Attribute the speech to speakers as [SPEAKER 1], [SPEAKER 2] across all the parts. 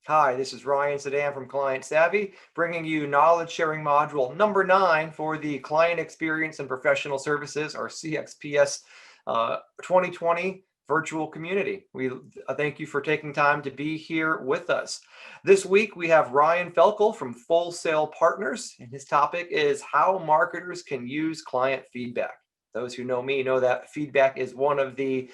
[SPEAKER 1] Hi, this is Ryan Sedan from Client Savvy, bringing you knowledge sharing module number 9 for the Client Experience and Professional Services, or CXps 2020 virtual community. We thank you for taking time to be here with us. This week we have Ryan Felkel from Full Sail Partners, and his topic is how marketers can use client feedback. Those who know me know that feedback is one of the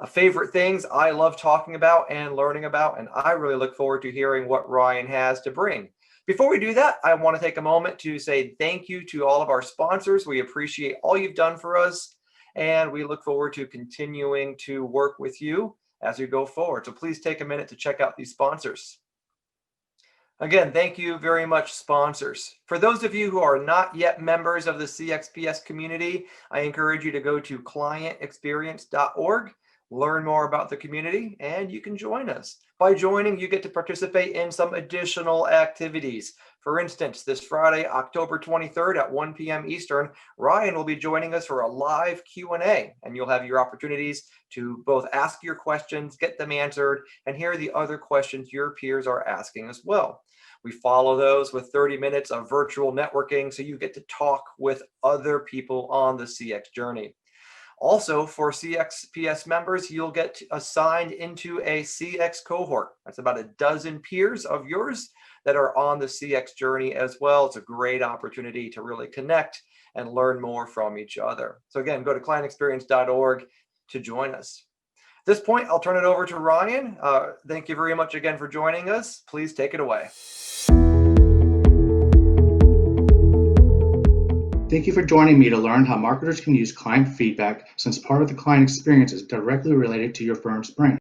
[SPEAKER 1] favorite things I love talking about and learning about, and I really look forward to hearing what Ryan has to bring. Before we do that, I want to take a moment to say thank you to all of our sponsors. We appreciate all you've done for us, and we look forward to continuing to work with you as we go forward. So please take a minute to check out these sponsors. Again, thank you very much, sponsors. For those of you who are not yet members of the CXps community, I encourage you to go to ClientExperience.org, learn more about the community, and you can join us. By joining, you get to participate in some additional activities. For instance, this Friday, October 23rd at 1 p.m. Eastern, Ryan will be joining us for a live Q&A, and you'll have your opportunities to both ask your questions, get them answered, and hear the other questions your peers are asking as well. We follow those with 30 minutes of virtual networking, so you get to talk with other people on the CX journey. Also, for CXps members, you'll get assigned into a CX cohort. That's about a dozen peers of yours that are on the CX journey as well. It's a great opportunity to really connect and learn more from each other. So again, go to clientexperience.org to join us. At this point, I'll turn it over to Ryan. Thank you very much again for joining us. Please take it away.
[SPEAKER 2] Thank you for joining me to learn how marketers can use client feedback, since part of the client experience is directly related to your firm's brand.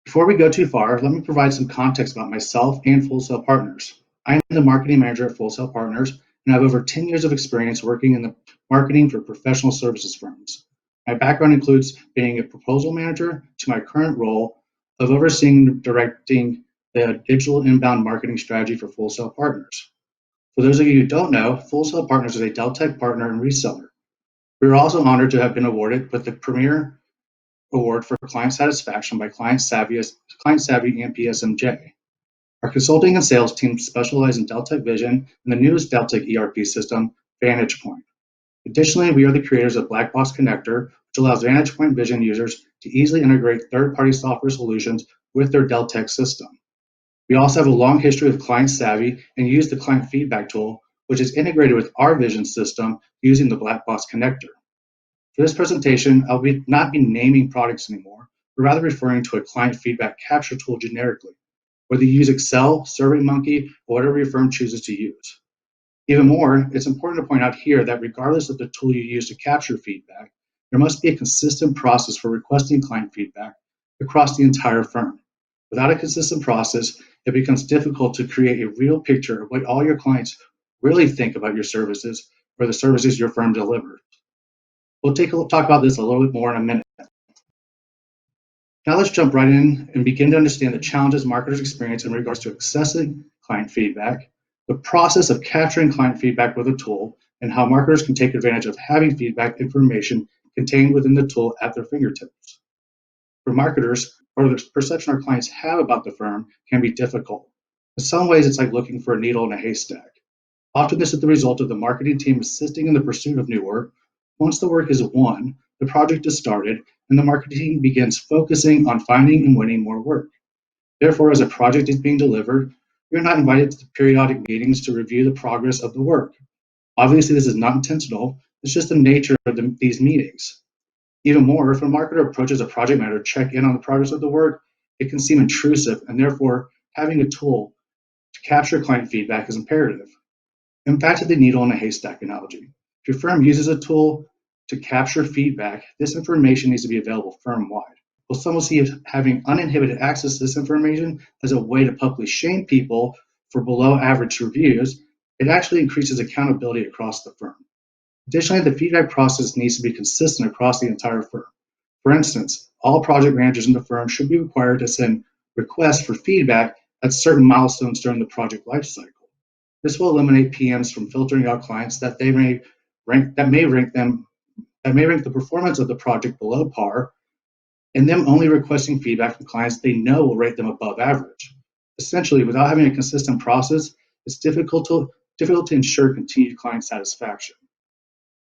[SPEAKER 2] Before we go too far, let me provide some context about myself and Full Sail Partners. I am the marketing manager at Full Sail Partners, and I have over 10 years of experience working in the marketing for professional services firms. My background includes being a proposal manager to my current role of overseeing and directing the digital inbound marketing strategy for Full Sail Partners. For those of you who don't know, Full Sail Partners is a Deltek partner and reseller. We are also honored to have been awarded with the Premier Award for Client Satisfaction by Client Savvy and PSMJ. Our consulting and sales teams specialize in Deltek Vision and the newest Deltek ERP system, VantagePoint. Additionally, we are the creators of Black Box Connector, which allows VantagePoint Vision users to easily integrate third-party software solutions with their Deltek system. We also have a long history with Client Savvy and use the client feedback tool, which is integrated with our vision system using the Black Box connector. For this presentation, I'll not be naming products anymore, but rather referring to a client feedback capture tool generically, whether you use Excel, SurveyMonkey, or whatever your firm chooses to use. Even more, it's important to point out here that regardless of the tool you use to capture feedback, there must be a consistent process for requesting client feedback across the entire firm. Without a consistent process, it becomes difficult to create a real picture of what all your clients really think about your services or the services your firm delivers. We'll talk about this a little bit more in a minute. Now let's jump right in and begin to understand the challenges marketers experience in regards to accessing client feedback, the process of capturing client feedback with a tool, and how marketers can take advantage of having feedback information contained within the tool at their fingertips. For marketers, or the perception our clients have about the firm can be difficult. In some ways, it's like looking for a needle in a haystack. Often this is the result of the marketing team assisting in the pursuit of new work. Once the work is won, the project is started, and the marketing team begins focusing on finding and winning more work. Therefore, as a project is being delivered, we are not invited to periodic meetings to review the progress of the work. Obviously, this is not intentional. It's just the nature of these meetings. Even more, if a marketer approaches a project manager to check in on the progress of the work, it can seem intrusive, and therefore having a tool to capture client feedback is imperative. And back to the needle in a haystack analogy. If your firm uses a tool to capture feedback, this information needs to be available firm-wide. While some will see having uninhibited access to this information as a way to publicly shame people for below average reviews, it actually increases accountability across the firm. Additionally, the feedback process needs to be consistent across the entire firm. For instance, all project managers in the firm should be required to send requests for feedback at certain milestones during the project lifecycle. This will eliminate PMs from filtering out clients that may rank the performance of the project below par, and them only requesting feedback from clients they know will rate them above average. Essentially, without having a consistent process, it's difficult to ensure continued client satisfaction.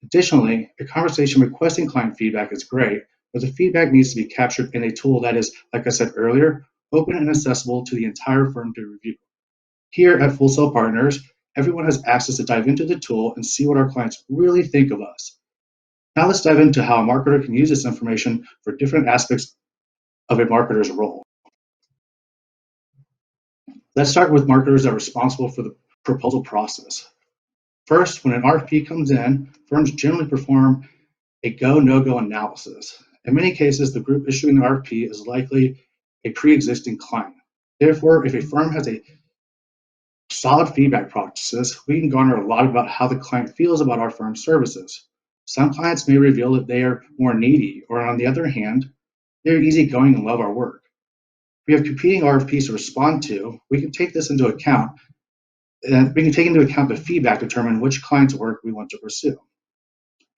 [SPEAKER 2] Additionally, a conversation requesting client feedback is great, but the feedback needs to be captured in a tool that is, like I said earlier, open and accessible to the entire firm to review. Here at Full Sail Partners, everyone has access to dive into the tool and see what our clients really think of us. Now let's dive into how a marketer can use this information for different aspects of a marketer's role. Let's start with marketers that are responsible for the proposal process. First, when an RFP comes in, firms generally perform a go, no-go analysis. In many cases, the group issuing the RFP is likely a pre-existing client. Therefore, if a firm has a solid feedback process, we can garner a lot about how the client feels about our firm's services. Some clients may reveal that they are more needy, or on the other hand, they're easygoing and love our work. If we have competing RFPs to respond to, we can take this into account, and we can take into account the feedback to determine which client's work we want to pursue.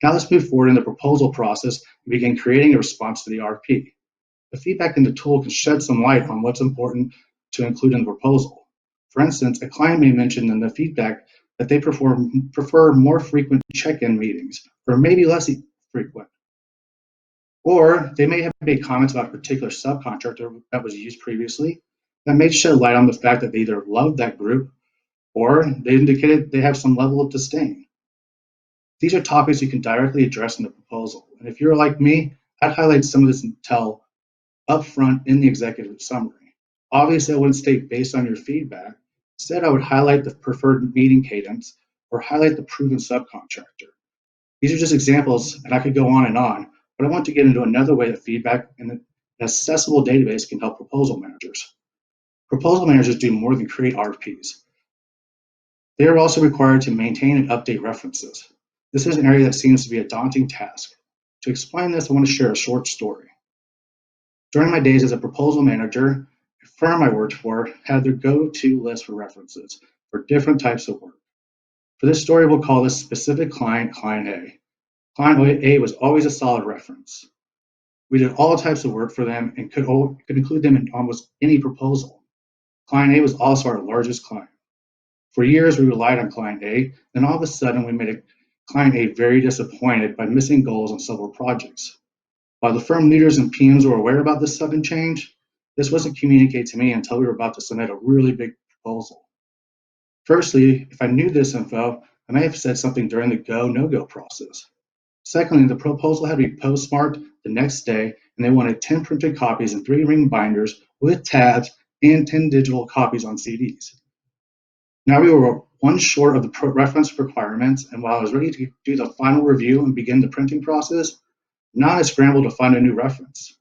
[SPEAKER 2] Now let's move forward in the proposal process and begin creating a response to the RFP. The feedback in the tool can shed some light on what's important to include in the proposal. For instance, a client may mention in the feedback that they prefer more frequent check-in meetings, or maybe less frequent. Or they may have made comments about a particular subcontractor that was used previously that may shed light on the fact that they either love that group or they indicated they have some level of disdain. These are topics you can directly address in the proposal. And if you're like me, I'd highlight some of this intel up front in the executive summary. Obviously, I wouldn't state based on your feedback. Instead, I would highlight the preferred meeting cadence or highlight the proven subcontractor. These are just examples, and I could go on, but I want to get into another way that feedback in an accessible database can help proposal managers. Proposal managers do more than create RFPs. They are also required to maintain and update references. This is an area that seems to be a daunting task. To explain this, I want to share a short story. During my days as a proposal manager, a firm I worked for had their go-to list for references for different types of work. For this story, we'll call this specific client, Client A. Client A was always a solid reference. We did all types of work for them and could include them in almost any proposal. Client A was also our largest client. For years, we relied on Client A, then all of a sudden, we made Client A very disappointed by missing goals on several projects. While the firm leaders and PMs were aware about this sudden change, this wasn't communicated to me until we were about to submit a really big proposal. Firstly, if I knew this info, I may have said something during the go, no-go process. Secondly, the proposal had to be postmarked the next day, and they wanted 10 printed copies in 3 ring binders with tabs and 10 digital copies on CDs. Now we were one short of the reference requirements, and while I was ready to do the final review and begin the printing process, now I scrambled to find a new reference.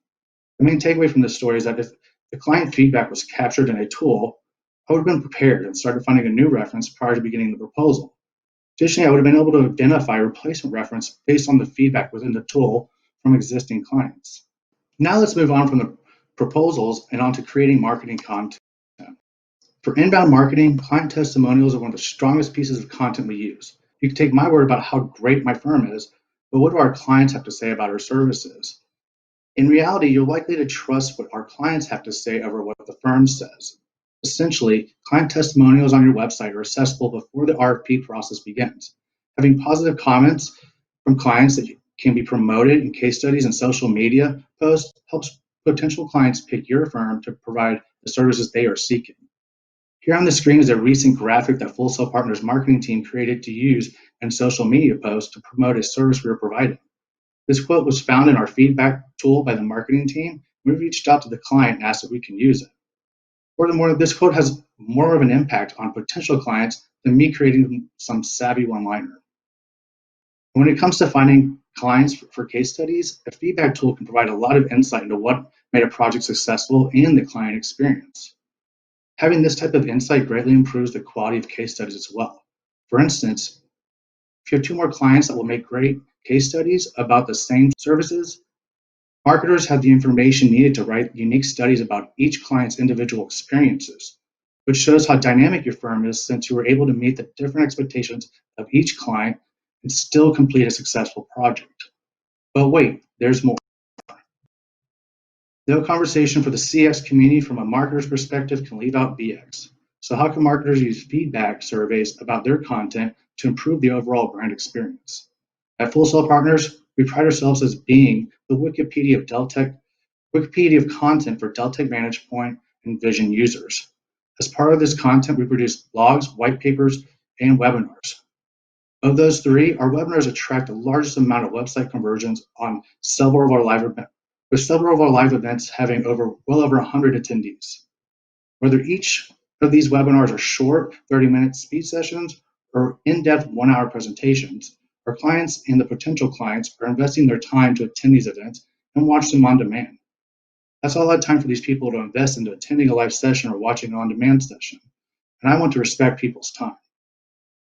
[SPEAKER 2] The main takeaway from this story is that if the client feedback was captured in a tool, I would have been prepared and started finding a new reference prior to beginning the proposal. Additionally, I would have been able to identify a replacement reference based on the feedback within the tool from existing clients. Now let's move on from the proposals and on to creating marketing content. For inbound marketing, client testimonials are one of the strongest pieces of content we use. You can take my word about how great my firm is, but what do our clients have to say about our services? In reality, you're likely to trust what our clients have to say over what the firm says. Essentially, client testimonials on your website are accessible before the RFP process begins. Having positive comments from clients that can be promoted in case studies and social media posts helps potential clients pick your firm to provide the services they are seeking. Here on the screen is a recent graphic that Full Sail Partners marketing team created to use in social media posts to promote a service we are providing. This quote was found in our feedback tool by the marketing team. We reached out to the client and asked if we can use it. Furthermore, this quote has more of an impact on potential clients than me creating some savvy one-liner. When it comes to finding clients for case studies, a feedback tool can provide a lot of insight into what made a project successful and the client experience. Having this type of insight greatly improves the quality of case studies as well. For instance, if you have 2 more clients that will make great case studies about the same services, marketers have the information needed to write unique studies about each client's individual experiences, which shows how dynamic your firm is since you were able to meet the different expectations of each client and still complete a successful project. But wait, there's more. No conversation for the CX community from a marketer's perspective can leave out BX. So how can marketers use feedback surveys about their content to improve the overall brand experience? At Full Sail Partners, we pride ourselves as being the Wikipedia of content for Deltek Vantagepoint and Vision users. As part of this content, we produce blogs, white papers, and webinars. Of those three, our webinars attract the largest amount of website conversions on several of our live events, with several of our live events having well over 100 attendees. Whether each of these webinars are short 30-minute speed sessions or in-depth 1-hour presentations, our clients and the potential clients are investing their time to attend these events and watch them on demand. That's a lot of time for these people to invest into attending a live session or watching an on-demand session, and I want to respect people's time.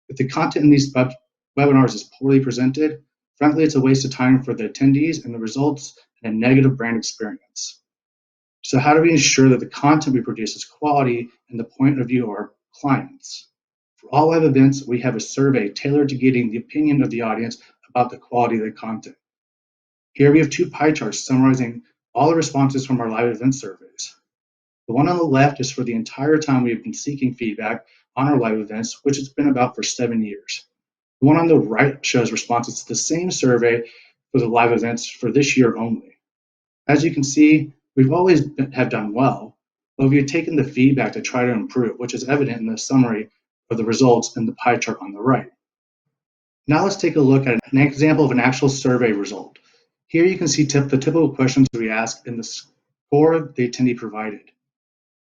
[SPEAKER 2] If the content in these webinars is poorly presented, frankly, it's a waste of time for the attendees and the results in a negative brand experience. So how do we ensure that the content we produce is quality in the point of view of our clients? For all live events, we have a survey tailored to getting the opinion of the audience about the quality of the content. Here we have 2 pie charts summarizing all the responses from our live event surveys. The one on the left is for the entire time we have been seeking feedback on our live events, which it's been about for 7 years. The one on the right shows responses to the same survey for the live events for this year only. As you can see, we've always have done well, but we have taken the feedback to try to improve, which is evident in the summary of the results in the pie chart on the right. Now let's take a look at an example of an actual survey result. Here you can see the typical questions we ask in the score the attendee provided.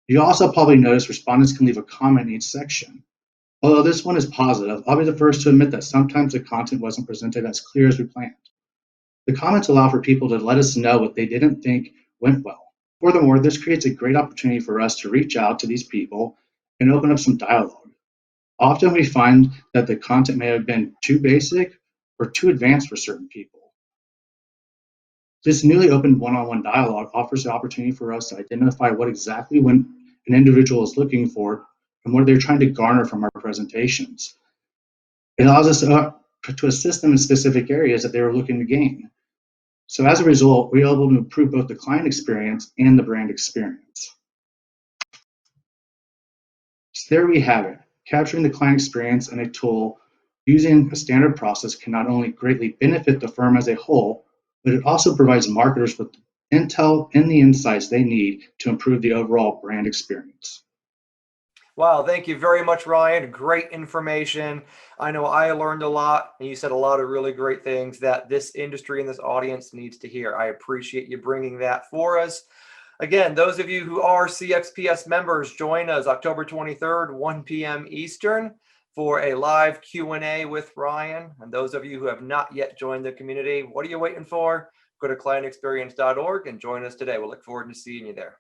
[SPEAKER 2] You also probably notice respondents can leave a comment in each section. Although this one is positive, I'll be the first to admit that sometimes the content wasn't presented as clear as we planned. The comments allow for people to let us know what they didn't think went well. Furthermore, this creates a great opportunity for us to reach out to these people and open up some dialogue. Often we find that the content may have been too basic or too advanced for certain people. This newly opened one-on-one dialogue offers the opportunity for us to identify what exactly an individual is looking for and what they're trying to garner from our presentations. It allows us to assist them in specific areas that they were looking to gain. So as a result, we're able to improve both the client experience and the brand experience. So there we have it. Capturing the client experience in a tool using a standard process can not only greatly benefit the firm as a whole, but it also provides marketers with the intel and the insights they need to improve the overall brand experience.
[SPEAKER 1] Wow, thank you very much, Ryan. Great information. I know I learned a lot, and you said a lot of really great things that this industry and this audience needs to hear. I appreciate you bringing that for us. Again, those of you who are CXps members, join us October 23rd, 1 p.m. Eastern for a live Q&A with Ryan. And those of you who have not yet joined the community, what are you waiting for? Go to clientexperience.org and join us today. We'll look forward to seeing you there.